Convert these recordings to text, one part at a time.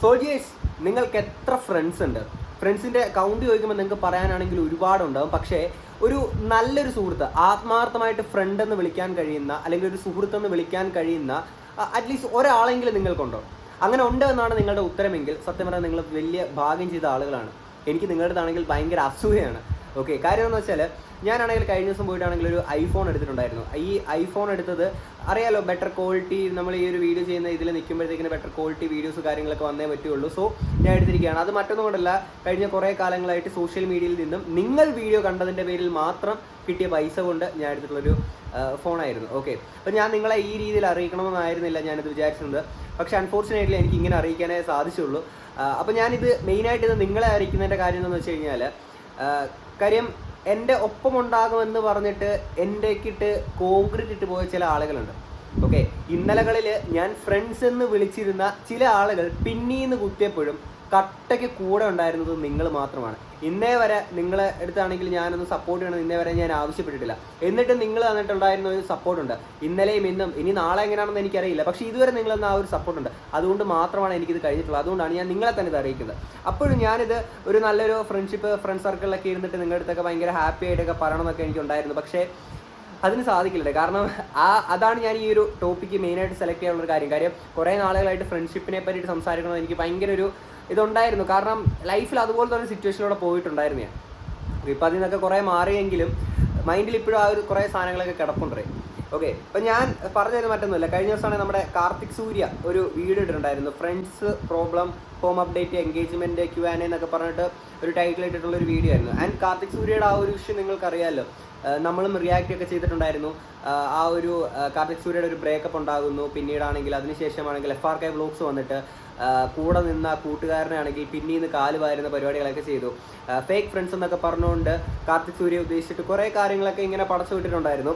Soldiers, നിങ്ങൾക്ക് എത്ര friends ഉണ്ട്? ഫ്രണ്ട്സിൻ്റെ കൗണ്ട് ചോദിക്കുമ്പോൾ നിങ്ങൾക്ക് പറയാനാണെങ്കിൽ ഒരുപാടുണ്ടാവും. പക്ഷേ ഒരു നല്ലൊരു സുഹൃത്ത്, ആത്മാർത്ഥമായിട്ട് ഫ്രണ്ട് എന്ന് വിളിക്കാൻ കഴിയുന്ന, അല്ലെങ്കിൽ ഒരു സുഹൃത്തെന്ന് വിളിക്കാൻ കഴിയുന്ന അറ്റ്ലീസ്റ്റ് ഒരാളെങ്കിലും നിങ്ങൾക്കുണ്ടോ? അങ്ങനെ ഉണ്ട് എന്നാണ് നിങ്ങളുടെ ഉത്തരമെങ്കിൽ സത്യം പറഞ്ഞാൽ നിങ്ങൾ വലിയ ഭാഗ്യം ചെയ്ത ആളുകളാണ്. എനിക്ക് നിങ്ങളുടേതാണെങ്കിൽ ഭയങ്കര അസൂയയാണ്. ഓക്കെ, കാര്യം എന്ന് വെച്ചാൽ ഞാനാണെങ്കിൽ കഴിഞ്ഞ ദിവസം പോയിട്ടാണെങ്കിൽ ഒരു ഐഫോൺ എടുത്തിട്ടുണ്ടായിരുന്നു. ഈ ഐഫോൺ എടുത്തത് അറിയാലോ, ബെറ്റർ ക്വാളിറ്റി, നമ്മൾ ഈ ഒരു വീഡിയോ ചെയ്യുന്ന ഇതിൽ നിൽക്കുമ്പോഴത്തേക്കിന് ബെറ്റർ ക്വാളിറ്റി വീഡിയോസ് കാര്യങ്ങളൊക്കെ വന്നേ പറ്റുള്ളൂ. സോ ഞാൻ എടുത്തിരിക്കുകയാണ്. അത് മറ്റൊന്നും കൊണ്ടല്ല, കഴിഞ്ഞ കുറേ കാലങ്ങളായിട്ട് സോഷ്യൽ മീഡിയയിൽ നിന്നും നിങ്ങൾ വീഡിയോ കണ്ടതിൻ്റെ പേരിൽ മാത്രം കിട്ടിയ പൈസ കൊണ്ട് ഞാൻ എടുത്തിട്ടുള്ളൊരു ഫോണായിരുന്നു. ഓക്കെ, അപ്പോൾ ഞാൻ നിങ്ങളെ ഈ രീതിയിൽ അറിയിക്കണമെന്നായിരുന്നില്ല ഞാനിത് വിചാരിച്ചിരുന്നത്. പക്ഷേ അൺഫോർച്ചുനേറ്റ്ലി എനിക്ക് ഇങ്ങനെ അറിയിക്കാനേ സാധിച്ചുള്ളൂ. അപ്പോൾ ഞാനിത് മെയിനായിട്ട് ഇത് നിങ്ങളെ അറിയിക്കുന്നതിൻ്റെ കാര്യം എന്താണെന്ന് വെച്ച് കഴിഞ്ഞാൽ, കാര്യം എൻ്റെ ഒപ്പമുണ്ടാകുമെന്ന് പറഞ്ഞിട്ട് എൻ്റെക്കിട്ട് കോൺക്രീറ്റ് ഇട്ട് പോയ ചില ആളുകളുണ്ട്. ഓക്കെ, ഇന്നലകളിൽ ഞാൻ ഫ്രണ്ട്സ് എന്ന് വിളിച്ചിരുന്ന ചില ആളുകൾ പിന്നീന്ന് കുത്തിയപ്പോഴും കട്ടയ്ക്ക് കൂടെ ഉണ്ടായിരുന്നത് നിങ്ങൾ മാത്രമാണ്. ഇന്നേ വരെ നിങ്ങളെ അടുത്താണെങ്കിൽ ഞാനൊന്ന് സപ്പോർട്ട് ചെയ്യണം ഇന്നേ വരെ ഞാൻ ആവശ്യപ്പെട്ടിട്ടില്ല. എന്നിട്ട് നിങ്ങൾ തന്നിട്ടുണ്ടായിരുന്ന ഒരു സപ്പോർട്ടുണ്ട്. ഇന്നലെയും ഇന്നും, ഇനി നാളെ എങ്ങനെയാണെന്ന് എനിക്കറിയില്ല, പക്ഷേ ഇതുവരെ നിങ്ങളെന്ന ആ ഒരു സപ്പോർട്ടുണ്ട്. അതുകൊണ്ട് മാത്രമാണ് എനിക്കിത് കഴിഞ്ഞിട്ടുള്ളത്. അതുകൊണ്ടാണ് ഞാൻ നിങ്ങളെ തന്നെ ഇത് അറിയിക്കുന്നത്. അപ്പോഴും ഞാനിത് ഒരു നല്ലൊരു ഫ്രണ്ട് സർക്കിളിലൊക്കെ ഇരുന്നിട്ട് നിങ്ങളുടെ അടുത്തൊക്കെ ഭയങ്കര ഹാപ്പി ആയിട്ടൊക്കെ പറയണമെന്നൊക്കെ എനിക്കുണ്ടായിരുന്നു. പക്ഷേ അതിന് സാധിക്കില്ല. കാരണം അതാണ് ഞാൻ ഈ ഒരു ടോപ്പിക്ക് മെയിനായിട്ട് സെലക്ട് ചെയ്യാനുള്ളൊരു കാര്യം. കുറേ നാളുകളായിട്ട് ഫ്രണ്ട്ഷിപ്പിനെ പറ്റിയിട്ട് സംസാരിക്കണമെന്ന് എനിക്ക് ഭയങ്കര ഒരു ഇതുണ്ടായിരുന്നു. കാരണം ലൈഫിൽ അതുപോലത്തെ ഒരു സിറ്റുവേഷനിലൂടെ പോയിട്ടുണ്ടായിരുന്നു ഞാൻ. ഇപ്പം അതിൽ നിന്നൊക്കെ കുറേ മാറിയെങ്കിലും മൈൻഡിൽ ഇപ്പോഴും ആ ഒരു കുറേ സാധനങ്ങളൊക്കെ കിടപ്പുണ്ട്. ഓക്കെ, അപ്പം ഞാൻ പറഞ്ഞത് മറ്റൊന്നുമില്ല. കഴിഞ്ഞ ദിവസമാണ് നമ്മുടെ കാർത്തിക് സൂര്യ ഒരു വീഡിയോ ഇട്ടിട്ടുണ്ടായിരുന്നു. Friends problem, home update, engagement, Q&A എന്നൊക്കെ പറഞ്ഞിട്ട് ഒരു ടൈറ്റിൽ ഇട്ടിട്ടുള്ളൊരു വീഡിയോ ആയിരുന്നു. ആൻഡ് കാർത്തിക് സൂര്യയുടെ ആ ഒരു വിഷയം നിങ്ങൾക്കറിയാമല്ലോ, നമ്മളും റിയാക്റ്റ് ഒക്കെ ചെയ്തിട്ടുണ്ടായിരുന്നു. ആ ഒരു കാർത്തിക് സൂര്യയുടെ ഒരു ബ്രേക്കപ്പ് ഉണ്ടാകുന്നു. പിന്നീടാണെങ്കിൽ അതിനുശേഷമാണെങ്കിൽ FRK വ്ലോഗ്സ് വന്നിട്ട് കൂടെ നിന്ന കൂട്ടുകാരനെ ആണെങ്കിൽ പിന്നീന്ന് കാല് വാരുന്ന പരിപാടികളൊക്കെ ചെയ്തു. ഫേക്ക് ഫ്രണ്ട്സ് എന്നൊക്കെ പറഞ്ഞുകൊണ്ട് കാർത്തിക് സൂര്യ ഉദ്ദേശിച്ചിട്ട് കുറേ കാര്യങ്ങളൊക്കെ ഇങ്ങനെ പടച്ചു വിട്ടിട്ടുണ്ടായിരുന്നു.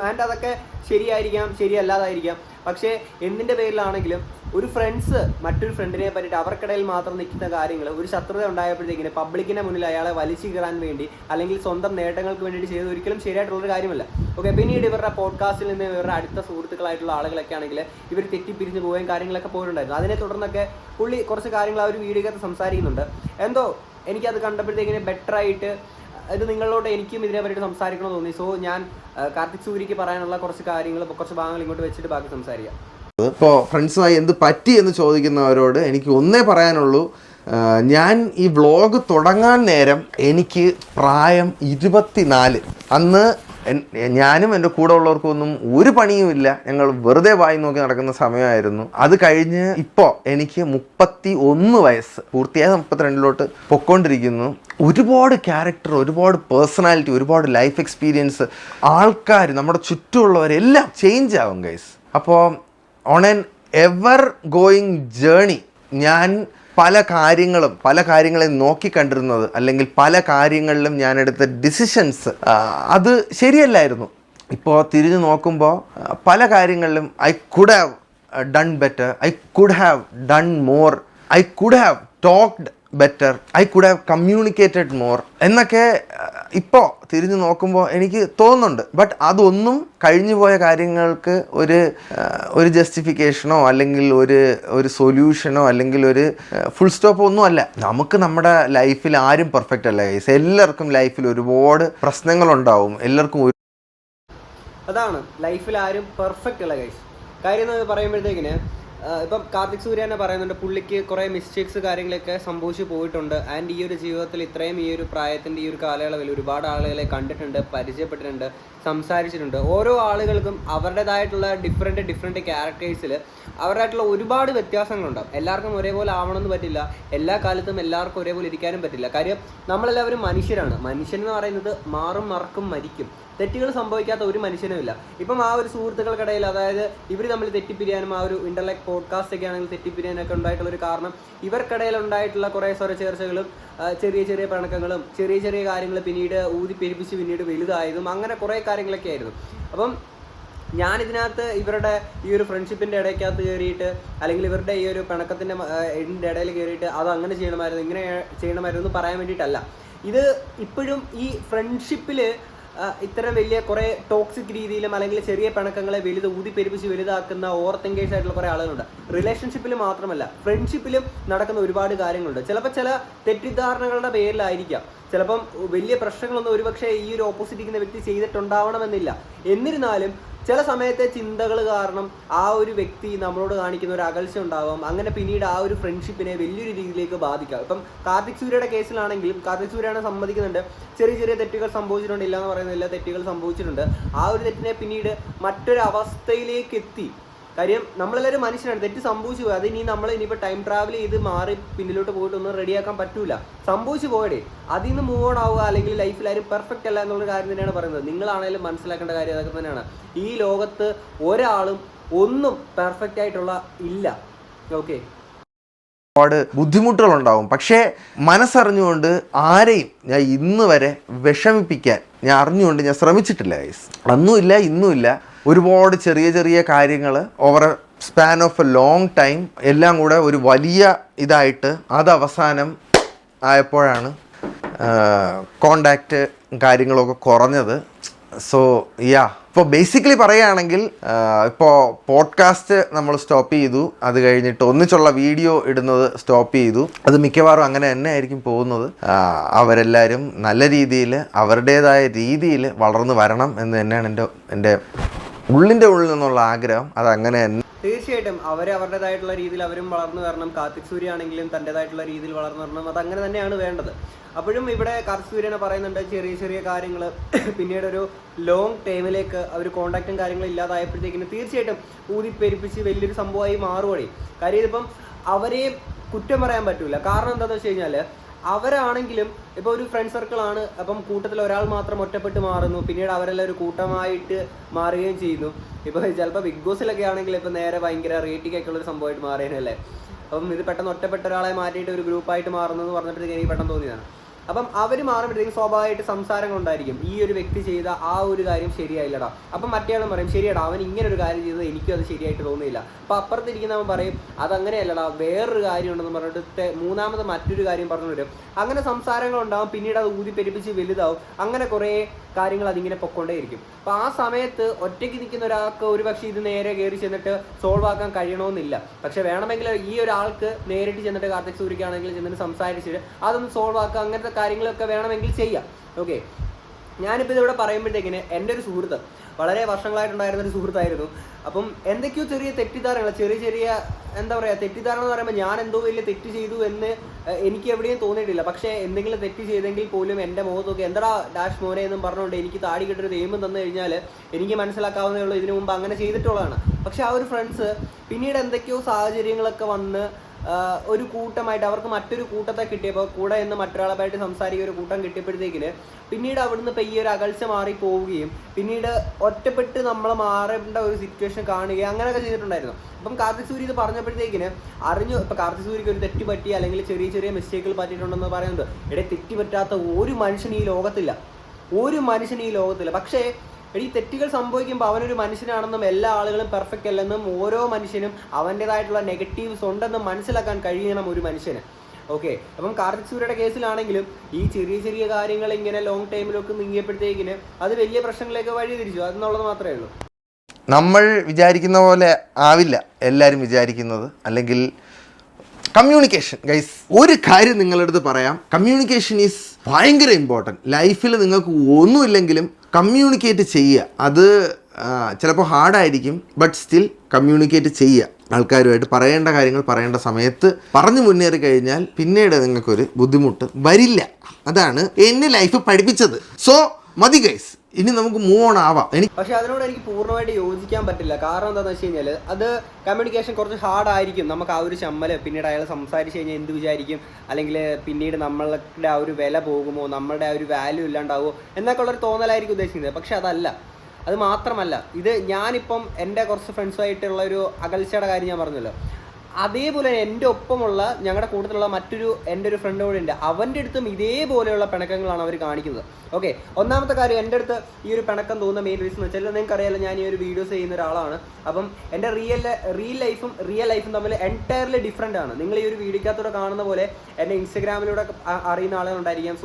ആൻഡ് അതൊക്കെ ശരിയായിരിക്കാം, ശരിയല്ലാതായിരിക്കാം. പക്ഷേ എന്തിൻ്റെ പേരിലാണെങ്കിലും ഒരു ഫ്രണ്ട്സ് മറ്റൊരു ഫ്രണ്ടിനെ പറ്റിയിട്ട് അവർക്കിടയിൽ മാത്രം നിൽക്കുന്ന കാര്യങ്ങൾ, ഒരു ശത്രുത ഉണ്ടായപ്പോഴത്തേക്കിന് പബ്ലിക്കിൻ്റെ മുന്നിൽ അയാളെ വലിച്ചു കീറാൻ വേണ്ടി അല്ലെങ്കിൽ സ്വന്തം നേട്ടങ്ങൾക്ക് വേണ്ടിയിട്ട് ചെയ്ത് ഒരിക്കലും ശരിയായിട്ടുള്ളൊരു കാര്യമല്ല. ഓക്കെ, പിന്നീട് ഇവരുടെ പോഡ്കാസ്റ്റിൽ നിന്ന് ഇവരുടെ അടുത്ത സുഹൃത്തുക്കളായിട്ടുള്ള ആളുകളൊക്കെ ആണെങ്കിൽ ഇവർ തെറ്റിപ്പിരിഞ്ഞ് പോവുകയും കാര്യങ്ങളൊക്കെ പോയിട്ടുണ്ടായിരുന്നു. അതിനെ തുടർന്നൊക്കെ പുള്ളി കുറച്ച് കാര്യങ്ങൾ ആ ഒരു വീഡിയോക്കകത്ത് സംസാരിക്കുന്നുണ്ട്. എന്തോ എനിക്കത് കണ്ടപ്പോഴത്തേക്കിന് ബെറ്ററായിട്ട് ഇത് നിങ്ങളോട് എനിക്കും ഇതിനെ പറ്റിയിട്ട് സംസാരിക്കണമെന്ന് തോന്നി. സോ ഞാൻ കാർത്തിക് സൂര്യക്ക് പറയാനുള്ള കുറച്ച് കാര്യങ്ങൾ, കുറച്ച് ഭാഗങ്ങൾ ഇങ്ങോട്ട് വെച്ചിട്ട് ബാക്കി സംസാരിക്കാം. ഇപ്പോൾ ഫ്രണ്ട്സുമായി എന്ത് പറ്റി എന്ന് ചോദിക്കുന്നവരോട് എനിക്ക് ഒന്നേ പറയാനുള്ളൂ, ഞാൻ ഈ വ്ളോഗ് തുടങ്ങാൻ നേരം എനിക്ക് പ്രായം 24. അന്ന് ഞാനും എൻ്റെ കൂടെ ഉള്ളവർക്കൊന്നും ഒരു പണിയുമില്ല, ഞങ്ങൾ വെറുതെ വായി നോക്കി നടക്കുന്ന സമയമായിരുന്നു. അത് കഴിഞ്ഞ് ഇപ്പോൾ എനിക്ക് 31 വയസ്സ് പൂർത്തിയായ 32 പൊയ്ക്കൊണ്ടിരിക്കുന്നു. ഒരുപാട് ക്യാരക്ടർ, ഒരുപാട് പേഴ്സണാലിറ്റി, ഒരുപാട് ലൈഫ് എക്സ്പീരിയൻസ്, ആൾക്കാർ, നമ്മുടെ ചുറ്റുമുള്ളവരെല്ലാം ചേഞ്ച് ആവും ഗൈസ്. അപ്പോൾ on an ever going journey ഞാൻ പല കാര്യങ്ങളെ നോക്കിക്കണ്ടിരുന്നത്, അല്ലെങ്കിൽ പല കാര്യങ്ങളിലും ഞാൻ എടുത്ത ഡിസിഷൻസ് അത് ശരിയല്ലായിരുന്നു. ഇപ്പോൾ തിരിഞ്ഞു നോക്കുമ്പോൾ പല കാര്യങ്ങളിലും I could have done better, I could have done more, I could have talked better, I could have communicated more എന്നൊക്കെ ഇപ്പോൾ തിരിഞ്ഞു നോക്കുമ്പോൾ എനിക്ക് തോന്നുന്നുണ്ട്. ബട്ട് അതൊന്നും കഴിഞ്ഞു പോയ കാര്യങ്ങൾക്ക് ഒരു ജസ്റ്റിഫിക്കേഷനോ അല്ലെങ്കിൽ ഒരു സൊല്യൂഷനോ അല്ലെങ്കിൽ ഒരു ഫുൾ സ്റ്റോപ്പോ ഒന്നും അല്ല. നമുക്ക് നമ്മുടെ ലൈഫിൽ ആരും പെർഫെക്റ്റ് അല്ല ഗൈസ്. എല്ലാവർക്കും ലൈഫിൽ ഒരുപാട് പ്രശ്നങ്ങളുണ്ടാവും. എല്ലാവർക്കും അതാണ്, ലൈഫിൽ ആരും പെർഫെക്റ്റ് അല്ല ഗൈസ്. കാര്യം എന്ന് പറയുമ്പോഴത്തേക്കിന് ഇപ്പം കാർത്തിക് സൂര്യ തന്നെ പറയുന്നുണ്ട്, പുള്ളിക്ക് കുറേ മിസ്റ്റേക്സ് കാര്യങ്ങളൊക്കെ സംഭവിച്ചു പോയിട്ടുണ്ട്. ആൻഡ് ഈ ഒരു ജീവിതത്തിൽ ഇത്രയും ഈ ഒരു പ്രായത്തിൻ്റെ ഈ ഒരു കാലയളവിൽ ഒരുപാട് ആളുകളെ കണ്ടിട്ടുണ്ട്, പരിചയപ്പെട്ടിട്ടുണ്ട്, സംസാരിച്ചിട്ടുണ്ട്. ഓരോ ആളുകൾക്കും അവരുടേതായിട്ടുള്ള ഡിഫറെൻറ്റ് ക്യാരക്ടേഴ്സിൽ അവരുടേതായിട്ടുള്ള ഒരുപാട് വ്യത്യാസങ്ങളുണ്ടാവും. എല്ലാവർക്കും ഒരേപോലെ ആവണമെന്ന് പറ്റില്ല, എല്ലാ കാലത്തും എല്ലാവർക്കും ഒരേപോലെ ഇരിക്കാനും പറ്റില്ല. കാര്യം നമ്മളെല്ലാവരും മനുഷ്യരാണ്. മനുഷ്യൻ എന്ന് പറയുന്നത് മാറും, മറക്കും, മരിക്കും. തെറ്റുകൾ സംഭവിക്കാത്ത ഒരു മനുഷ്യനുമില്ല. ഇപ്പം ആ ഒരു സുഹൃത്തുക്കൾക്കിടയിൽ, അതായത് ഇവർ തമ്മിൽ തെറ്റിപ്പിരിയാനും ആ ഒരു ഇന്റർലെക്ട് പോഡ്കാസ്റ്റ് ഒക്കെ ആണെങ്കിൽ തെറ്റിപ്പിരിയാനൊക്കെ ഉണ്ടായിട്ടുള്ളൊരു കാരണം ഇവർക്കിടയിൽ ഉണ്ടായിട്ടുള്ള കുറേ സ്വരച്ചേർച്ചകളും ചെറിയ ചെറിയ പിണക്കങ്ങളും ചെറിയ കാര്യങ്ങൾ പിന്നീട് ഊതിപ്പെരിപ്പിച്ച് പിന്നീട് വലുതായതും അങ്ങനെ കുറേ കാര്യങ്ങളൊക്കെ ആയിരുന്നു. അപ്പം ഞാനിതിനകത്ത് ഇവരുടെ ഈ ഒരു ഫ്രണ്ട്ഷിപ്പിൻ്റെ ഇടയ്ക്കകത്ത് കയറിയിട്ട് അല്ലെങ്കിൽ ഇവരുടെ ഈ ഒരു പിണക്കത്തിൻ്റെ ഇടയിൽ കയറിയിട്ട് അത് അങ്ങനെ ചെയ്യണമായിരുന്നു, ഇങ്ങനെ ചെയ്യണമായിരുന്നു എന്ന് പറയാൻ വേണ്ടിയിട്ടല്ല. ഇത് ഇപ്പോഴും ഈ ഫ്രണ്ട്ഷിപ്പിൽ ഇത്തരം വലിയ കുറേ ടോക്സിക് രീതിയിലും അല്ലെങ്കിൽ ചെറിയ പിണക്കങ്ങളെ ഊതിപ്പെരുപ്പിച്ച് വലുതാക്കുന്ന ഓവർ തിങ്കേഴ്സ് ആയിട്ടുള്ള കുറേ ആളുകളുണ്ട്. റിലേഷൻഷിപ്പിൽ മാത്രമല്ല ഫ്രണ്ട്ഷിപ്പിലും നടക്കുന്ന ഒരുപാട് കാര്യങ്ങളുണ്ട്. ചിലപ്പോൾ ചില തെറ്റിദ്ധാരണകളുടെ പേരിലായിരിക്കാം, ചിലപ്പം വലിയ പ്രശ്നങ്ങളൊന്നും ഒരുപക്ഷെ ഈ ഒരു ഓപ്പോസിറ്റ് ഇരിക്കുന്ന വ്യക്തി ചെയ്തിട്ടുണ്ടാവണമെന്നില്ല. എന്നിരുന്നാലും ചില സമയത്തെ ചിന്തകൾ കാരണം ആ ഒരു വ്യക്തി നമ്മളോട് കാണിക്കുന്ന ഒരു അകൽച്ച ഉണ്ടാകും. അങ്ങനെ പിന്നീട് ആ ഒരു ഫ്രണ്ട്ഷിപ്പിനെ വലിയൊരു രീതിയിലേക്ക് ബാധിക്കാം. ഇപ്പം കാർത്തിക് സൂര്യയുടെ കേസിലാണെങ്കിലും കാർത്തിക് സൂര്യയാണ് സമ്മതിക്കുന്നുണ്ട്, ചെറിയ ചെറിയ തെറ്റുകൾ സംഭവിച്ചിട്ടുണ്ട്, ഇല്ല എന്ന് പറയുന്നില്ല, തെറ്റുകൾ സംഭവിച്ചിട്ടുണ്ട്. ആ ഒരു തെറ്റിനെ പിന്നീട് മറ്റൊരു അവസ്ഥയിലേക്ക് എത്തി. കാര്യം നമ്മളെല്ലാവരും മനുഷ്യരാണ്, തെറ്റ് സംഭവിച്ചു പോയി. അത് ഇനിയിപ്പോൾ ടൈം ട്രാവൽ ചെയ്ത് മാറി പിന്നിലോട്ട് പോയിട്ട് ഒന്നും റെഡിയാക്കാൻ പറ്റൂല. സംഭവിച്ചു പോയടേ, അതിൽ നിന്ന് മൂവ് ഓൺ ആവുക. അല്ലെങ്കിൽ ലൈഫിൽ ആരും പെർഫെക്റ്റ് അല്ല എന്നുള്ള കാര്യം തന്നെയാണ് പറയുന്നത്. നിങ്ങളാണെങ്കിലും മനസ്സിലാക്കേണ്ട കാര്യം അതൊക്കെ തന്നെയാണ്. ഈ ലോകത്ത് ഒരാളും ഒന്നും പെർഫെക്റ്റ് ആയിട്ടുള്ള ഇല്ല. ഓക്കെ, ഒരുപാട് ബുദ്ധിമുട്ടുകളുണ്ടാവും. പക്ഷേ മനസ്സറിഞ്ഞുകൊണ്ട് ആരെയും ഞാൻ ഇന്ന് വരെ വിഷമിപ്പിക്കാൻ ഞാൻ അറിഞ്ഞുകൊണ്ട് ഞാൻ ശ്രമിച്ചിട്ടില്ല ഗൈസ്. അന്നുമില്ല ഇന്നുമില്ല. ഒരുപാട് ചെറിയ ചെറിയ കാര്യങ്ങൾ over A span of A long time എല്ലാം കൂടെ ഒരു വലിയ ഇതായിട്ട് അത് അവസാനം ആയപ്പോഴാണ് കോണ്ടാക്റ്റ് കാര്യങ്ങളൊക്കെ കുറഞ്ഞത്. സോ ഇപ്പോൾ ബേസിക്കലി പറയുകയാണെങ്കിൽ ഇപ്പോൾ പോഡ്കാസ്റ്റ് നമ്മൾ സ്റ്റോപ്പ് ചെയ്തു. അത് കഴിഞ്ഞിട്ട് ഒന്നിച്ചുള്ള വീഡിയോ ഇടുന്നത് സ്റ്റോപ്പ് ചെയ്തു. അത് മിക്കവാറും അങ്ങനെ തന്നെ ആയിരിക്കും പോകുന്നത്. അവരെല്ലാവരും നല്ല രീതിയിൽ അവരുടേതായ രീതിയിൽ വളർന്നു വരണം എന്ന് തന്നെയാണ് എൻ്റെ ഉള്ളിൻ്റെ ഉള്ളിൽ നിന്നുള്ള ആഗ്രഹം. അതങ്ങനെ തന്നെ. തീർച്ചയായിട്ടും അവരുടേതായിട്ടുള്ള രീതിയിൽ അവരും വളർന്നു വരണം. കാർത്തിക് സൂര്യ ആണെങ്കിലും തൻ്റെതായിട്ടുള്ള രീതിയിൽ വളർന്നു വരണം. അതങ്ങനെ തന്നെയാണ് വേണ്ടത്. അപ്പോഴും ഇവിടെ കാർത്തിക് സൂര്യനെ പറയുന്നുണ്ട് ചെറിയ ചെറിയ കാര്യങ്ങൾ പിന്നീട് ഒരു ലോങ് ടൈമിലേക്ക് അവർ കോണ്ടാക്റ്റും കാര്യങ്ങളും ഇല്ലാതായപ്പോഴത്തേക്കിന് തീർച്ചയായിട്ടും ഊതിപ്പെരുപ്പിച്ച് വലിയൊരു സംഭവമായി മാറുകയാണ്. കാര്യം ഇതിപ്പം അവരെ കുറ്റം പറയാൻ പറ്റൂല. കാരണം എന്താണെന്ന് വെച്ച് കഴിഞ്ഞാൽ അവരാണെങ്കിലും ഇപ്പോൾ ഒരു ഫ്രണ്ട് സർക്കിളാണ്, അപ്പം കൂട്ടത്തിൽ ഒരാൾ മാത്രം ഒറ്റപ്പെട്ട് മാറുന്നു, പിന്നീട് അവരെല്ലാം ഒരു കൂട്ടമായിട്ട് മാറുകയും ചെയ്യുന്നു. ഇപ്പോൾ ചിലപ്പോൾ ബിഗ് ബോസിലൊക്കെ ആണെങ്കിൽ ഇപ്പോൾ നേരെ ഭയങ്കര റേറ്റിംഗ് ഒക്കെ ഉള്ളൊരു സംഭവമായിട്ട് മാറിയതല്ലേ. അപ്പം ഇത് പെട്ടെന്ന് ഒറ്റപ്പെട്ട ഒരാളെ മാറ്റിയിട്ട് ഒരു ഗ്രൂപ്പായിട്ട് മാറുന്നു എന്ന് പറഞ്ഞപ്പോഴത്തേക്ക് എനിക്ക് പെട്ടെന്ന് തോന്നിയതാണ്. അപ്പം അവർ മാറുമ്പോഴത്തേക്കും സ്വാഭാവികമായിട്ട് സംസാരങ്ങളുണ്ടായിരിക്കും. ഈ ഒരു വ്യക്തി ചെയ്ത ആ ഒരു കാര്യം ശരിയായില്ലടാ. അപ്പം മറ്റേയാളും പറയും ശരിയടാ, അവൻ ഇങ്ങനെ ഒരു കാര്യം ചെയ്തത് എനിക്കും അത് ശരിയായിട്ട് തോന്നിയില്ല. അപ്പം അപ്പുറത്തിരിക്കുന്നവൻ പറയും അതങ്ങനെയല്ലടാ, വേറൊരു കാര്യം ഉണ്ടെന്ന് പറഞ്ഞിട്ട് മൂന്നാമത് മറ്റൊരു കാര്യം പറഞ്ഞു വരും. അങ്ങനെ സംസാരങ്ങളുണ്ടാവും. പിന്നീട് അത് ഊതിപ്പെരുപ്പിച്ച് വലുതാവും. അങ്ങനെ കുറേ കാര്യങ്ങൾ അതിങ്ങനെ പൊക്കൊണ്ടേയിരിക്കും. അപ്പോൾ ആ സമയത്ത് ഒറ്റയ്ക്ക് നിൽക്കുന്ന ഒരാൾക്ക് ഒരു പക്ഷേ ഇത് നേരെ കയറി ചെന്നിട്ട് സോൾവ് ആക്കാൻ കഴിയണമെന്നില്ല. പക്ഷെ വേണമെങ്കിൽ ഈ ഒരാൾക്ക് നേരിട്ട് ചെന്നിട്ട് കാർത്തിക് സൂര്യക്കാണെങ്കിൽ ചെന്നിട്ട് സംസാരിച്ചിട്ട് അതൊന്ന് സോൾവ് ആക്കുക, അങ്ങനത്തെ കാര്യങ്ങളൊക്കെ വേണമെങ്കിൽ ചെയ്യാം. ഓക്കെ, ഞാനിപ്പോൾ ഇതിവിടെ പറയുമ്പോഴത്തേക്കിന് എൻ്റെ ഒരു സുഹൃത്ത്, വളരെ വർഷങ്ങളായിട്ടുണ്ടായിരുന്ന ഒരു സുഹൃത്തായിരുന്നു. അപ്പം എന്തൊക്കെയോ ചെറിയ തെറ്റിദ്ധാരണകൾ, ചെറിയ എന്താ പറയുക, തെറ്റിദ്ധാരണ എന്ന് പറയുമ്പോൾ ഞാൻ എന്തോ വലിയ തെറ്റ് ചെയ്തു എന്ന് എനിക്ക് എവിടെയും തോന്നിയിട്ടില്ല. പക്ഷേ എന്തെങ്കിലും തെറ്റ് ചെയ്തെങ്കിൽ പോലും എൻ്റെ മുഖത്തൊക്കെ എന്താ ഡാഷ് മോനെ എന്നും പറഞ്ഞുകൊണ്ട് എനിക്ക് താടി കിട്ടൊരു നിയമം തന്നു കഴിഞ്ഞാൽ എനിക്ക് മനസ്സിലാക്കാവുന്നേ ഉള്ളൂ ഇതിനു മുമ്പ് അങ്ങനെ ചെയ്തിട്ടുള്ളതാണ്. പക്ഷെ ആ ഒരു ഫ്രണ്ട്സ് പിന്നീട് എന്തൊക്കെയോ സാഹചര്യങ്ങളൊക്കെ വന്ന് ഒരു കൂട്ടമായിട്ട് അവർക്ക് മറ്റൊരു കൂട്ടത്തെ കിട്ടിയപ്പോൾ കൂടെ നിന്ന് മറ്റൊരാളായിട്ട് സംസാരിക്കുക ഒരു കൂട്ടം കിട്ടിയപ്പോഴത്തേക്കിന് പിന്നീട് അവിടുന്ന് ഈ ഒരു അകൽച്ച മാറി പോവുകയും പിന്നീട് ഒറ്റപ്പെട്ട് നമ്മൾ മാറേണ്ട ഒരു സിറ്റുവേഷൻ കാണുകയും അങ്ങനെയൊക്കെ ചെയ്തിട്ടുണ്ടായിരുന്നു. അപ്പം കാർത്തിക് സൂര്യ ഇത് പറഞ്ഞപ്പോഴത്തേക്കിന് ഇപ്പം കാർത്തിക് സൂര്യക്ക് ഒരു തെറ്റ് പറ്റി അല്ലെങ്കിൽ ചെറിയ ചെറിയ മിസ്റ്റേക്കുകൾ പറ്റിയിട്ടുണ്ടെന്ന് പറയുന്നത്, തെറ്റ് പറ്റാത്ത ഒരു മനുഷ്യൻ ഈ ലോകത്തില്ല. പക്ഷേ ഈ തെറ്റുകൾ സംഭവിക്കുമ്പോൾ അവനൊരു മനുഷ്യനാണെന്നും എല്ലാ ആളുകളും പെർഫെക്റ്റ് അല്ലെന്നും ഓരോ മനുഷ്യനും അവൻ്റെതായിട്ടുള്ള നെഗറ്റീവ്സ് ഉണ്ടെന്നും മനസ്സിലാക്കാൻ കഴിയണം ഒരു മനുഷ്യന്. ഓക്കെ, അപ്പം കാർത്തിക് സൂര്യയുടെ കേസിലാണെങ്കിലും ഈ ചെറിയ കാര്യങ്ങൾ ഇങ്ങനെ ലോങ് ടൈമിലൊക്കെ നീങ്ങിയപ്പോഴത്തേക്കിന് അത് വലിയ പ്രശ്നങ്ങളിലേക്ക് വഴി തിരിച്ചു. അതെന്നുള്ളത് മാത്രമേ ഉള്ളൂ. നമ്മൾ വിചാരിക്കുന്ന പോലെ ആവില്ല എല്ലാവരും വിചാരിക്കുന്നത്. അല്ലെങ്കിൽ കമ്മ്യൂണിക്കേഷൻ ഗൈസ്, ഒരു കാര്യം നിങ്ങളുടെ അടുത്ത് പറയാം, കമ്മ്യൂണിക്കേഷൻ ഈസ് ഭയങ്കര ഇമ്പോർട്ടൻറ്റ്. ലൈഫിൽ നിങ്ങൾക്ക് ഒന്നുമില്ലെങ്കിലും കമ്മ്യൂണിക്കേറ്റ് ചെയ്യുക. അത് ചിലപ്പോൾ ഹാർഡായിരിക്കും, ബട്ട് സ്റ്റിൽ കമ്മ്യൂണിക്കേറ്റ് ചെയ്യുക. ആൾക്കാരുമായിട്ട് പറയേണ്ട കാര്യങ്ങൾ പറയേണ്ട സമയത്ത് പറഞ്ഞു മുന്നേറി കഴിഞ്ഞാൽ പിന്നീട് നിങ്ങൾക്കൊരു ബുദ്ധിമുട്ട് വരില്ല. അതാണ് എന്നെ ലൈഫ് പഠിപ്പിച്ചത്. സോ മതി ഗൈസ്, ഇനി നമുക്ക് മൂവ് ഓൺ ആവാം. പക്ഷെ അതിനോട് എനിക്ക് പൂർണ്ണമായിട്ട് യോജിക്കാൻ പറ്റില്ല. കാരണം എന്താണെന്ന് വെച്ച് കഴിഞ്ഞാൽ അത് കമ്മ്യൂണിക്കേഷൻ കുറച്ച് ഹാർഡായിരിക്കും. നമുക്ക് ആ ഒരു ചമ്മൽ പിന്നീട് അയാൾ സംസാരിച്ച് കഴിഞ്ഞാൽ എന്ത് വിചാരിക്കും, അല്ലെങ്കിൽ പിന്നീട് നമ്മളുടെ ആ ഒരു വില പോകുമോ, നമ്മളുടെ ആ ഒരു വാല്യൂ ഇല്ലാണ്ടാവുമോ എന്നൊക്കെ ഉള്ളൊരു തോന്നലായിരിക്കും ഉദ്ദേശിക്കുന്നത്. പക്ഷെ അതല്ല. അത് മാത്രമല്ല, ഇത് ഞാനിപ്പം എൻ്റെ കുറച്ച് ഫ്രണ്ട്സുമായിട്ടുള്ള ഒരു അകൽച്ചയുടെ കാര്യം ഞാൻ പറഞ്ഞല്ലോ. അതേപോലെ എൻ്റെ ഒപ്പമുള്ള ഞങ്ങളുടെ കൂട്ടത്തിലുള്ള എൻ്റെ ഒരു ഫ്രണ്ട് കൂടെ ഉണ്ട്, അവൻ്റെ അടുത്തും ഇതേപോലെയുള്ള പിണക്കങ്ങളാണ് അവർ കാണിക്കുന്നത്. ഓക്കെ, ഒന്നാമത്തെ കാര്യം എൻ്റെ അടുത്ത് ഈ ഒരു പിണക്കം തോന്നുന്ന മെയിൻ റീസൺ എന്ന് വെച്ചാൽ നിങ്ങൾക്കറിയാലോ, ഞാൻ ഈ ഒരു വീഡിയോസ് ചെയ്യുന്ന ഒരാളാണ്. അപ്പം എൻ്റെ റിയൽ ലൈഫും തമ്മിൽ എൻറ്റയർലി ഡിഫറെൻ്റ് ആണ്. നിങ്ങൾ ഈ ഒരു വീഡിയോക്കകത്തൂടെ കാണുന്ന പോലെ എന്നെ ഇൻസ്റ്റഗ്രാമിലൂടെ അറിയുന്ന ആളുകളുണ്ടായിരിക്കാം,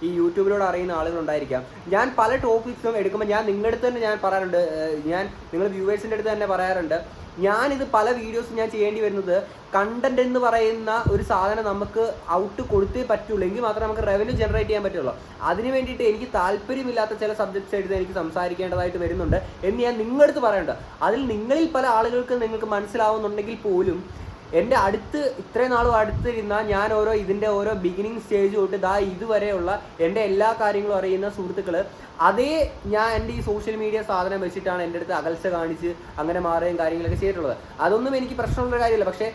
ഈ യൂട്യൂബിലൂടെ അറിയുന്ന ആളുകളുണ്ടായിരിക്കാം. ഞാൻ പല ടോപ്പിക്സും എടുക്കുമ്പോൾ ഞാൻ നിങ്ങളുടെ അടുത്ത് തന്നെ ഞാൻ പറയാറുണ്ട്, നിങ്ങൾ വ്യൂവേഴ്സിൻ്റെ അടുത്ത് തന്നെ പറയാറുണ്ട്, ഞാനിത് പല വീഡിയോസും ഞാൻ ചെയ്യേണ്ടി വരുന്നത് കണ്ടന്റ് എന്ന് പറയുന്ന ഒരു സാധനം നമുക്ക് ഔട്ട് കൊടുത്തേ പറ്റുള്ളൂ, എങ്കിൽ മാത്രമേ നമുക്ക് റവന്യൂ ജനറേറ്റ് ചെയ്യാൻ പറ്റുള്ളൂ. അതിന് വേണ്ടിയിട്ട് എനിക്ക് താല്പര്യമില്ലാത്ത ചില സബ്ജക്ട്സ് എടുത്ത് എനിക്ക് സംസാരിക്കേണ്ടതായിട്ട് വരുന്നുണ്ട് എന്ന് ഞാൻ നിങ്ങളുടെ അടുത്ത് പറയുന്നുണ്ട്. അതിൽ നിങ്ങളിൽ പല ആളുകൾക്ക് നിങ്ങൾക്ക് മനസ്സിലാവുന്നുണ്ടെങ്കിൽ പോലും എൻ്റെ അടുത്ത് ഇത്രയും നാളും അടുത്തിരുന്ന ഞാൻ ഇതിൻ്റെ ഓരോ ബിഗിനിങ് സ്റ്റേജ് തൊട്ട് ഇതുവരെയുള്ള എൻ്റെ എല്ലാ കാര്യങ്ങളും അറിയുന്ന സുഹൃത്തുക്കൾ ഞാൻ എൻ്റെ ഈ സോഷ്യൽ മീഡിയ സാധനം വെച്ചിട്ടാണ് എൻ്റെ അടുത്ത് അകൽച്ച കാണിച്ച് അങ്ങനെ മാറുകയും കാര്യങ്ങളൊക്കെ ചെയ്തിട്ടുള്ളത്. അതൊന്നും എനിക്ക് പ്രശ്നമുള്ള കാര്യമില്ല. പക്ഷേ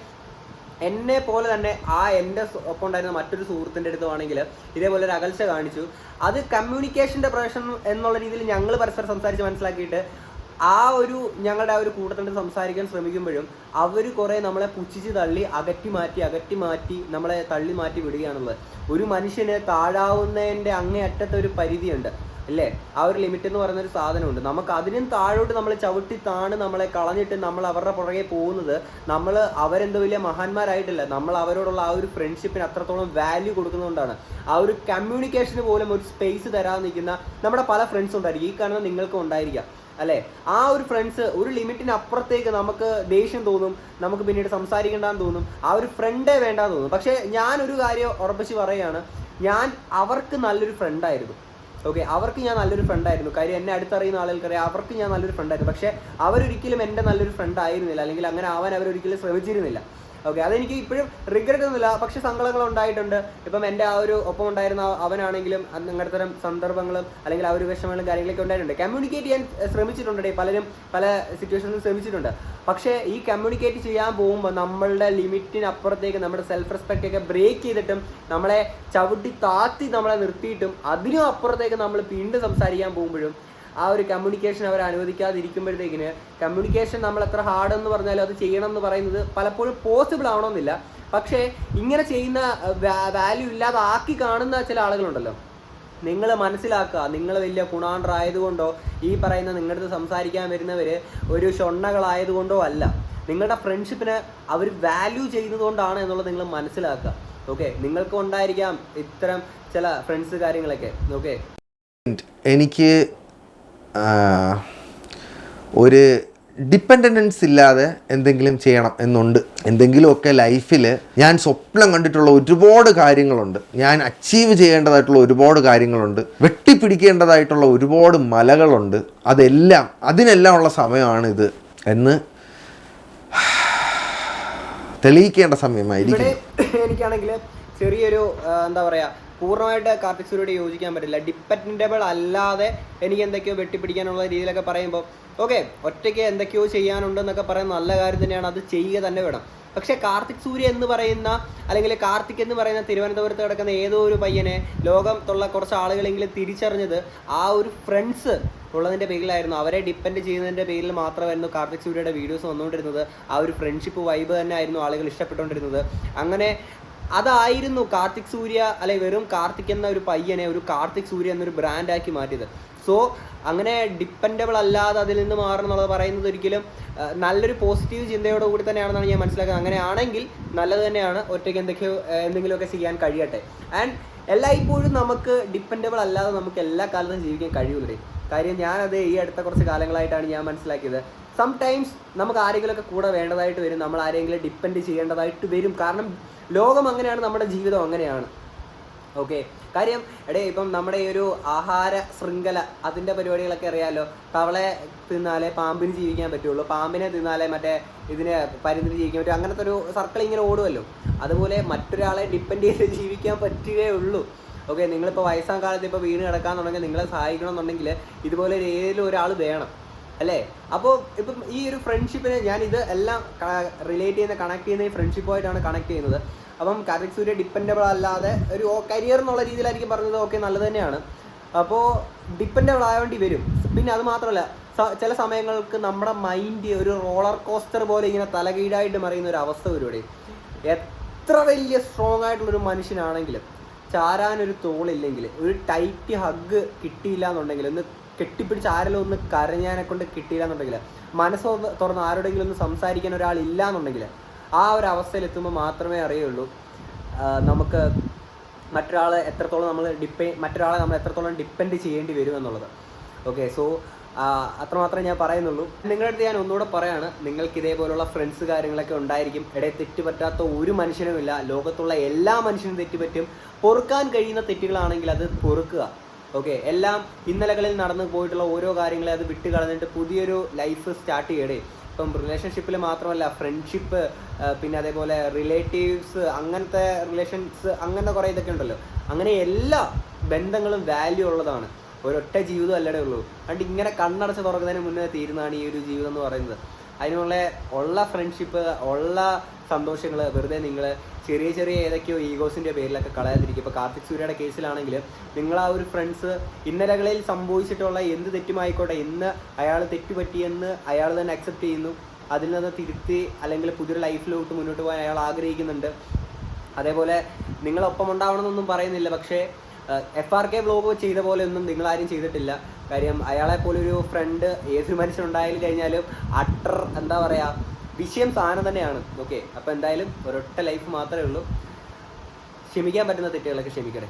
എന്നെ പോലെ തന്നെ എൻ്റെ ഒപ്പം ഉണ്ടായിരുന്ന മറ്റൊരു സുഹൃത്തിൻ്റെ അടുത്തുവാണെങ്കിൽ ഇതേപോലെ ഒരു അകൽച്ച കാണിച്ചു. അത് കമ്മ്യൂണിക്കേഷൻ്റെ പ്രശ്നം എന്നുള്ള രീതിയിൽ ഞങ്ങൾ പരസ്പരം സംസാരിച്ച് മനസ്സിലാക്കിയിട്ട് ഞങ്ങളുടെ ഒരു കൂട്ടത്തിൻ്റെ സംസാരിക്കാൻ ശ്രമിക്കുമ്പോഴും അവർ കുറേ നമ്മളെ പുച്ഛിച്ച് തള്ളി അകറ്റി മാറ്റി നമ്മളെ തള്ളി മാറ്റി വിടുകയാണുള്ളത്. ഒരു മനുഷ്യന് താഴാവുന്നതിൻ്റെ അങ്ങേയറ്റത്തെ ഒരു പരിധിയുണ്ട് അല്ലേ, ആ ഒരു ലിമിറ്റ് എന്ന് പറയുന്ന ഒരു സാധനമുണ്ട്. നമുക്ക് അതിനും താഴോട്ട് നമ്മൾ ചവിട്ടി നമ്മളെ കളഞ്ഞിട്ട് നമ്മൾ അവരുടെ പുറകെ പോകുന്നത് അവരെന്തോ വലിയ മഹാന്മാരായിട്ടില്ല, നമ്മൾ അവരോടുള്ള ആ ഒരു ഫ്രണ്ട്ഷിപ്പിന് അത്രത്തോളം വാല്യൂ കൊടുക്കുന്നതുകൊണ്ടാണ്. ആ ഒരു കമ്മ്യൂണിക്കേഷന് പോലും ഒരു സ്പേസ് തരാൻ നിൽക്കുന്ന നമ്മുടെ പല ഫ്രണ്ട്സ് ഉണ്ടായിരിക്കും, ഈ കാണുന്ന നിങ്ങൾക്കും ഉണ്ടായിരിക്കാം അല്ലേ. ആ ഒരു ഫ്രണ്ട്സ് ഒരു ലിമിറ്റിന് അപ്പുറത്തേക്ക് നമുക്ക് ദേഷ്യം തോന്നും, നമുക്ക് പിന്നീട് സംസാരിക്കേണ്ടെന്ന് തോന്നും, ആ ഒരു ഫ്രണ്ടേ വേണ്ടാന്ന് തോന്നും. പക്ഷേ ഞാനൊരു കാര്യം ഉറപ്പിച്ച് പറയുകയാണ്, ഞാൻ അവർക്ക് നല്ലൊരു ഫ്രണ്ടായിരുന്നു. ഓക്കെ, അവർക്ക് ഞാൻ നല്ലൊരു ഫ്രണ്ടായിരുന്നു. കാര്യം എന്നെ അടുത്തറിയുന്ന ആളുകൾക്കറിയാം, അവർക്ക് ഞാൻ നല്ലൊരു ഫ്രണ്ടായിരുന്നു. പക്ഷേ അവരൊരിക്കലും എൻ്റെ നല്ലൊരു ഫ്രണ്ട് ആയിരുന്നില്ല, അല്ലെങ്കിൽ അങ്ങനെ ആവാൻ അവരൊരിക്കലും ശ്രമിച്ചിരുന്നില്ല. ഓക്കെ, അതെനിക്ക് ഇപ്പോഴും റിഗ്രറ്റ് ഒന്നുമില്ല, പക്ഷെ സങ്കടങ്ങൾ ഉണ്ടായിട്ടുണ്ട്. ഇപ്പം എൻ്റെ ആ ഒരു ഒപ്പം ഉണ്ടായിരുന്ന അവനാണെങ്കിലും അങ്ങനത്തെ തരം സന്ദർഭങ്ങളും അല്ലെങ്കിൽ ആ ഒരു വിഷമങ്ങളും കാര്യങ്ങളൊക്കെ ഉണ്ടായിട്ടുണ്ട്. കമ്മ്യൂണിക്കേറ്റ് ചെയ്യാൻ ശ്രമിച്ചിട്ടുണ്ട്, പലരും പല സിറ്റുവേഷനിലും ശ്രമിച്ചിട്ടുണ്ട്. പക്ഷേ ഈ കമ്മ്യൂണിക്കേറ്റ് ചെയ്യാൻ പോകുമ്പോൾ നമ്മളുടെ ലിമിറ്റിനപ്പുറത്തേക്ക് നമ്മുടെ സെൽഫ് റെസ്പെക്റ്റ് ഒക്കെ ബ്രേക്ക് ചെയ്തിട്ടും നമ്മളെ ചവിട്ടി താത്തി നമ്മളെ നിർത്തിയിട്ടും അതിനും അപ്പുറത്തേക്ക് നമ്മൾ വീണ്ടും സംസാരിക്കാൻ പോകുമ്പോഴും ആ ഒരു കമ്മ്യൂണിക്കേഷൻ അവർ അനുവദിക്കാതിരിക്കുമ്പോഴത്തേക്കിന് കമ്മ്യൂണിക്കേഷൻ നമ്മൾ എത്ര ഹാർഡ് എന്ന് പറഞ്ഞാലും അത് ചെയ്യണം എന്ന് പറയുന്നത് പലപ്പോഴും പോസിബിൾ ആവണമെന്നില്ല. പക്ഷേ ഇങ്ങനെ ചെയ്യുന്ന വാല്യൂ ഇല്ലാതെ ആക്കി കാണുന്ന ചില ആളുകളുണ്ടല്ലോ, നിങ്ങൾ മനസ്സിലാക്കുക, നിങ്ങൾ വലിയ കുണാണ്ടറായതുകൊണ്ടോ ഈ പറയുന്ന നിങ്ങളുടെ അടുത്ത് സംസാരിക്കാൻ വരുന്നവർ ഒരു ഷൊണ്ണകളായതുകൊണ്ടോ അല്ല, നിങ്ങളുടെ ഫ്രണ്ട്ഷിപ്പിന് അവർ വാല്യൂ ചെയ്യുന്നതുകൊണ്ടാണ് എന്നുള്ളത് നിങ്ങൾ മനസ്സിലാക്കുക. ഓക്കെ, നിങ്ങൾക്കും ഉണ്ടായിരിക്കാം ഇത്തരം ചില ഫ്രണ്ട്സ് കാര്യങ്ങളൊക്കെ. ഓക്കെ, എനിക്ക് ഒരു ഡിപ്പെൻഡൻസ് ഇല്ലാതെ എന്തെങ്കിലും ചെയ്യണം എന്നുണ്ട്. എന്തെങ്കിലുമൊക്കെ ലൈഫിൽ ഞാൻ സ്വപ്നം കണ്ടിട്ടുള്ള ഒരുപാട് കാര്യങ്ങളുണ്ട്, ഞാൻ അച്ചീവ് ചെയ്യേണ്ടതായിട്ടുള്ള ഒരുപാട് കാര്യങ്ങളുണ്ട്, വെട്ടിപ്പിടിക്കേണ്ടതായിട്ടുള്ള ഒരുപാട് മലകളുണ്ട്. അതിനെല്ലാം ഉള്ള സമയമാണിത് എന്ന് തെളിയിക്കേണ്ട സമയമായിരിക്കും. എനിക്കാണെങ്കിൽ ചെറിയൊരു എന്താ പറയുക, പൂർണ്ണമായിട്ട് കാർത്തിക് സൂര്യയോട് യോജിക്കാൻ പറ്റില്ല. ഡിപ്പെൻഡബിൾ അല്ലാതെ എനിക്ക് എന്തൊക്കെയോ വെട്ടിപ്പിടിക്കാനുള്ള രീതിയിലൊക്കെ പറയുമ്പോൾ ഓക്കെ, ഒറ്റയ്ക്ക് എന്തൊക്കെയോ ചെയ്യാനുണ്ടെന്നൊക്കെ പറയുന്ന നല്ല കാര്യം തന്നെയാണ്, അത് ചെയ്യുക തന്നെ വേണം. പക്ഷേ കാർത്തിക് സൂര്യ എന്ന് പറയുന്ന അല്ലെങ്കിൽ കാർത്തിക് എന്ന് പറയുന്ന തിരുവനന്തപുരത്ത് കിടക്കുന്ന ഏതോ ഒരു പയ്യനെ ലോകത്തുള്ള കുറച്ച് ആളുകളെങ്കിലും തിരിച്ചറിഞ്ഞത് ആ ഒരു ഫ്രണ്ട്സ് ഉള്ളതിൻ്റെ പേരിലായിരുന്നു. അവരെ ഡിപ്പെൻഡ് ചെയ്യുന്നതിൻ്റെ പേരിൽ മാത്രമായിരുന്നു കാർത്തിക് സൂര്യയുടെ വീഡിയോസ് വന്നുകൊണ്ടിരുന്നത്. ആ ഒരു ഫ്രണ്ട്ഷിപ്പ് വൈബ് തന്നെ ആയിരുന്നു ആളുകൾ ഇഷ്ടപ്പെട്ടുകൊണ്ടിരുന്നത്. അങ്ങനെ അതായിരുന്നു കാർത്തിക് സൂര്യ അല്ലെങ്കിൽ വെറും കാർത്തിക് എന്ന ഒരു പയ്യനെ ഒരു കാർത്തിക് സൂര്യ എന്നൊരു ബ്രാൻഡാക്കി മാറ്റിയത്. സോ അങ്ങനെ ഡിപ്പെൻഡബിൾ അല്ലാതെ അതിൽ നിന്ന് മാറണം എന്നുള്ളത് പറയുന്നത് ഒരിക്കലും നല്ലൊരു പോസിറ്റീവ് ചിന്തയോട് കൂടി തന്നെയാണെന്നാണ് ഞാൻ മനസ്സിലാക്കുന്നത്. അങ്ങനെയാണെങ്കിൽ നല്ലത് തന്നെയാണ്, ഒറ്റയ്ക്ക് എന്തെങ്കിലുമൊക്കെ ചെയ്യാൻ കഴിയട്ടെ. ആൻഡ് എല്ലായ്പ്പോഴും നമുക്ക് ഡിപ്പെൻഡബിൾ അല്ലാതെ നമുക്ക് എല്ലാ കാലത്തും ജീവിക്കാൻ കഴിയൂലേ. കാര്യം ഞാനത് ഈ അടുത്ത കുറച്ച് കാലങ്ങളായിട്ടാണ് ഞാൻ മനസ്സിലാക്കിയത്. സംടൈംസ് നമുക്ക് ആരെങ്കിലുമൊക്കെ കൂടെ വേണ്ടതായിട്ട് വരും, നമ്മൾ ആരെങ്കിലും ഡിപ്പെൻഡ് ചെയ്യേണ്ടതായിട്ട് വരും. കാരണം ലോകം അങ്ങനെയാണ്, നമ്മുടെ ജീവിതം അങ്ങനെയാണ്. ഓക്കെ, കാര്യം ഇപ്പം നമ്മുടെ ഈ ഒരു ആഹാര ശൃംഖല അതിൻ്റെ പരിപാടികളൊക്കെ അറിയാമല്ലോ. തവളെ തിന്നാലേ പാമ്പിന് ജീവിക്കാൻ പറ്റുള്ളൂ, പാമ്പിനെ തിന്നാലേ ഇതിനെ പരിന്തിന് ജീവിക്കാൻ പറ്റും. അങ്ങനത്തെ ഒരു സർക്കിൾ ഇങ്ങനെ ഓടുമല്ലോ. അതുപോലെ മറ്റൊരാളെ ഡിപ്പെൻഡ് ചെയ്ത് ജീവിക്കാൻ പറ്റുകയുള്ളൂ. ഓക്കെ, നിങ്ങളിപ്പോൾ വയസ്സാം കാലത്ത് ഇപ്പോൾ വീണ് കിടക്കാന്നുണ്ടെങ്കിൽ നിങ്ങളെ സഹായിക്കണമെന്നുണ്ടെങ്കിൽ ഇതുപോലെ ഏതെങ്കിലും ഒരാൾ വേണം അല്ലേ. അപ്പോൾ ഇപ്പം ഈ ഒരു ഫ്രണ്ട്ഷിപ്പിനെ ഞാൻ ഇത് എല്ലാം റിലേറ്റ് ചെയ്യുന്ന കണക്ട് ചെയ്യുന്ന ഈ ഫ്രണ്ട്ഷിപ്പുമായിട്ടാണ് കണക്ട് ചെയ്യുന്നത്. അപ്പം കാർത്തിക് സൂര്യ ഡിപ്പെൻഡബിൾ അല്ലാതെ ഒരു കരിയർ എന്നുള്ള രീതിയിലായിരിക്കും പറഞ്ഞത്. ഓക്കെ, നല്ലത് തന്നെയാണ്. അപ്പോൾ ഡിപ്പെൻഡബിൾ ആവേണ്ടി വരും. പിന്നെ അത് മാത്രമല്ല ചില സമയങ്ങൾക്ക് നമ്മുടെ മൈൻഡ് ഒരു റോളർ കോസ്റ്റർ പോലെ ഇങ്ങനെ തലകീഴായിട്ട് മറിയുന്ന ഒരു അവസ്ഥ വരും. എത്ര വലിയ സ്ട്രോങ് ആയിട്ടുള്ളൊരു മനുഷ്യനാണെങ്കിലും ചാരാനൊരു തോളില്ലെങ്കിൽ, ഒരു ടൈറ്റ് ഹഗ് കിട്ടിയില്ല എന്നുണ്ടെങ്കിൽ, ഒന്ന് കെട്ടിപ്പിടിച്ച് ആരെങ്കിലും ഒന്ന് കരഞ്ഞാനെ കൊണ്ട് കിട്ടിയില്ല എന്നുണ്ടെങ്കിൽ, മനസ്സ് തുറന്ന് ആരോടെങ്കിലും ഒന്ന് സംസാരിക്കാൻ ഒരാളില്ല എന്നുണ്ടെങ്കിൽ, ആ ഒരു അവസ്ഥയിൽ എത്തുമ്പോൾ മാത്രമേ അറിയുള്ളൂ നമുക്ക് മറ്റൊരാളെ എത്രത്തോളം നമ്മൾ എത്രത്തോളം ഡിപ്പെൻഡ് ചെയ്യേണ്ടി വരും എന്നുള്ളത്. ഓക്കെ, സോ അത്രമാത്രമേ ഞാൻ പറയുന്നുള്ളൂ. നിങ്ങളുടെ അടുത്ത് ഞാൻ ഒന്നുകൂടെ പറയാണ്, നിങ്ങൾക്ക് ഇതേപോലുള്ള ഫ്രണ്ട്സ് കാര്യങ്ങളൊക്കെ ഉണ്ടായിരിക്കും. ഇടയിൽ തെറ്റുപറ്റാത്ത ഒരു മനുഷ്യനുമില്ല. ലോകത്തുള്ള എല്ലാ മനുഷ്യനും തെറ്റുപറ്റും. പൊറുക്കാൻ കഴിയുന്ന തെറ്റുകളാണെങ്കിൽ അത് പൊറുക്കുക. ഓക്കെ, എല്ലാം ഇന്നലകളിൽ നടന്നു പോയിട്ടുള്ള ഓരോ കാര്യങ്ങളെ അത് വിട്ട് കളഞ്ഞിട്ട് പുതിയൊരു ലൈഫ് സ്റ്റാർട്ട് ചെയ്യണേ. ഇപ്പം റിലേഷൻഷിപ്പിൽ മാത്രമല്ല, ഫ്രണ്ട്ഷിപ്പ്, പിന്നെ അതേപോലെ റിലേറ്റീവ്സ്, അങ്ങനത്തെ റിലേഷൻസ്, അങ്ങനത്തെ കുറേ ഇതൊക്കെ ഉണ്ടല്ലോ. അങ്ങനെ എല്ലാ ബന്ധങ്ങളും വാല്യൂ ഉള്ളതാണ്. ഒരൊറ്റ ജീവിതം അല്ലടേ ഉള്ളൂ. അതുകൊണ്ട് ഇങ്ങനെ കണ്ണടച്ച് തുറക്കുന്നതിന് മുന്നേ തീരുന്നതാണ് ഈ ഒരു ജീവിതം എന്ന് പറയുന്നത്. അതിനുള്ള ഫ്രണ്ട്ഷിപ്പ്, ഉള്ള സന്തോഷങ്ങൾ വെറുതെ നിങ്ങൾ ചെറിയ ചെറിയ ഏതൊക്കെയോ ഈഗോസിൻ്റെ പേരിലൊക്കെ കളയാതിരിക്കും. ഇപ്പോൾ കാർത്തിക് സൂര്യയുടെ കേസിലാണെങ്കിൽ നിങ്ങൾ ആ ഒരു ഫ്രണ്ട്സ് ഇന്നലകളിൽ സംഭവിച്ചിട്ടുള്ള എന്ത് തെറ്റുമായിക്കോട്ടെ, ഇന്ന് അയാൾ തെറ്റുപറ്റിയെന്ന് അയാൾ തന്നെ അക്സെപ്റ്റ് ചെയ്യുന്നു. അതിൽ നിന്ന് തിരുത്തി അല്ലെങ്കിൽ പുതിയൊരു ലൈഫിലോട്ട് മുന്നോട്ട് പോകാൻ അയാൾ ആഗ്രഹിക്കുന്നുണ്ട്. അതേപോലെ നിങ്ങളൊപ്പം ഉണ്ടാവണമെന്നൊന്നും പറയുന്നില്ല, പക്ഷേ FRK വ്ലോഗ് ചെയ്ത പോലെ ഒന്നും നിങ്ങളാരും ചെയ്തിട്ടില്ല. കാര്യം അയാളെപ്പോലൊരു ഫ്രണ്ട് ഏതൊരു മനുഷ്യനുണ്ടായാലും കഴിഞ്ഞാലും അട്ടർ എന്താ പറയുക, വിഷയം സാധനം തന്നെയാണ്. ഓക്കെ, അപ്പോൾ എന്തായാലും ഒരൊറ്റ ലൈഫ് മാത്രമേ ഉള്ളൂ. ക്ഷമിക്കാൻ പറ്റുന്ന തെറ്റുകളൊക്കെ ക്ഷമിക്കണേ.